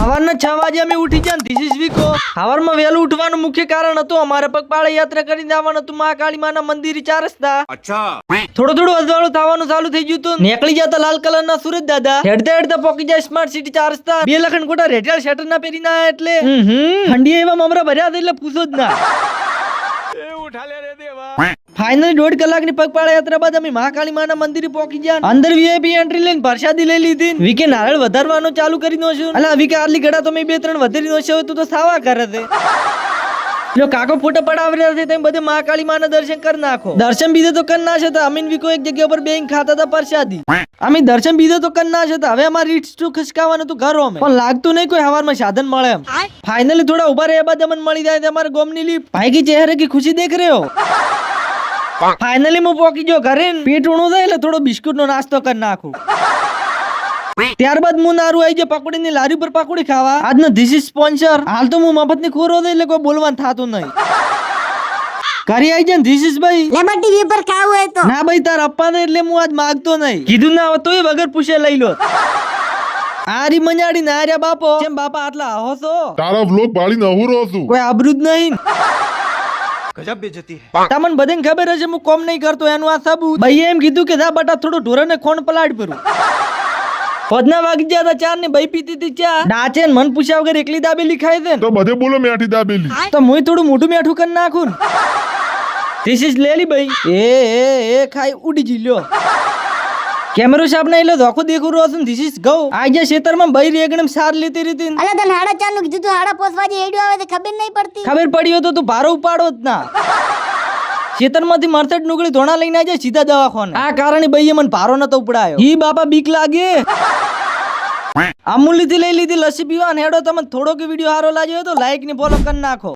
સવારના 6 વાગે અમે ઉઠી ગયા ધીસ ઇઝ વીકો. સવારમાં વહેલું ઉઠવાનું મુખ્ય કારણ હતું અમારે પગપાળા યાત્રા કરીને જવાનું હતું મહાકાળી માના મંદિર 4 રસ્તા. થોડું અજવાળું થવાનું ચાલુ થઈ ગયું હતું. નીકળી જતા લાલ કલર ના સુરજ દાદા હેડતા પોકી જાય સ્માર્ટ સિટી 4 રસ્તા. 2 લખણ કોટા રેડિયલ શેટર ના પહેરીને આયા એટલે ઠંડી એવા મમરા ભર્યા હતા એટલે પૂછો જ ના. ફાઇનલી 1.5 કલાકની પગપાળા યાત્રા બાદ અમે મહાકાળી માના મંદિરે પહોંચી ગયા. અંદર વીઆઈપી એન્ટ્રી લઈને પ્રસાદી લઈ લીધી. વીકે નારળ વધારવાનું ચાલુ કરી નો છું. અલા વીકે આટલી ગડા તો મેં 2-3 વધારી નો છે. તું તો સાવા કરે છે. લો કાકો ફોટો પડાવ્યા છે. તમે બધે મહાકાળી માના દર્શન કરી નાખો. દર્શન બીજે તો કરી ના છે. અમીન વીકો એક જગ્યા પર બેંક ખાતા હતા પ્રસાદી. અમે દર્શન બીજે તો કરી ના છે. હવે અમારે રીટ્સ ટુ ખસકાવાનું હતું ઘરો અમે પણ લાગતું નહીં કોઈ હવારમાં સાધન મળે એમ. ફાઇનલી થોડા ઉભા રહ્યા બાદ અમને મળી જાય અમારે ગોમની લીપ. ભાઈ કી ચહેરે કી ખુશી દેખ રહ્યો. ફાઇનલી હું પોકી ગયો ઘરે. પેટ ઊણું થાય એટલે થોડો બિસ્કુટ નો નાસ્તો કરી નાખું. ત્યારબાદ હું નારું આવી જાય પકોડીની લારી પર પકોડી ખાવા. આજનો ધીસ ઇઝ સ્પોન્સર. હાલ તો હું મફતની ખોરો દે એટલે કોઈ બોલવાનું થાતું નહીં. કરી આવી જાય ધીસ ઇઝ ભાઈ લેમન ટીવી પર ખાવું હોય તો ના ભાઈ તાર અપ્પા ને એટલે હું આજ માંગતો નહીં. કીધું ના હોય તોય વગર પૂછે લઈ લો. આરી મજાડી ના રે બાપો. કેમ બાપા આટલા આહો છો? તારા વ્લોગ બાળીને અહુરો છું. કોઈ આબરૂ જ નહીં. ગજબ બેજતી હે. તમને બધાને ખબર હશે હું કોમ નહીં કરતો એનું આ સબૂત. ભાઈ એમ કીધું કે જા બટા થોડું ઢોરને ખોણ પલાડ પરું. પદના વાગી ગયા હતા 4 ને ભાઈ પીતી હતી ચા. ડાચે ને મન પૂછ્યા વગર એકલી દાબેલી ખાઈ દે તો બધે બોલો મેઠી દાબેલી. તો હું થોડું મોઢું મેઠું કરી નાખું. ધીસ ઇઝ લેલી ભાઈ એ ખાઈ ઉડી જી લ્યો. કેમેરો સાપ નહીં લો ધોકો દેખું રહ્યો છું. ધીસ ઇઝ ગૌ. આજે ખેતરમાં બઈ રેગણમ સાર લેતી રીતી. અલા તને 4:30 નું કીધું તું 5:30 વાગે હેડ્યો આવે તો ખબર નહીં પડતી. ખબર પડી હોય તો તું ભારો ઉપાડો જ ના. ખેતરમાંથી મરસટ નુકડી ધોણા લઈને જાય સીધા દવાખાને. આ કારણે ભાઈએ મને ભારો નતો ઉપડાયો. ઈ બાપા બીક લાગે. અમૂલી થી લઈ લીધી લસ્સી પીવા. હેડો તમને થોડો કે વિડીયો સારો લાગ્યો તો લાઈક ને ફોલો કરી નાખો.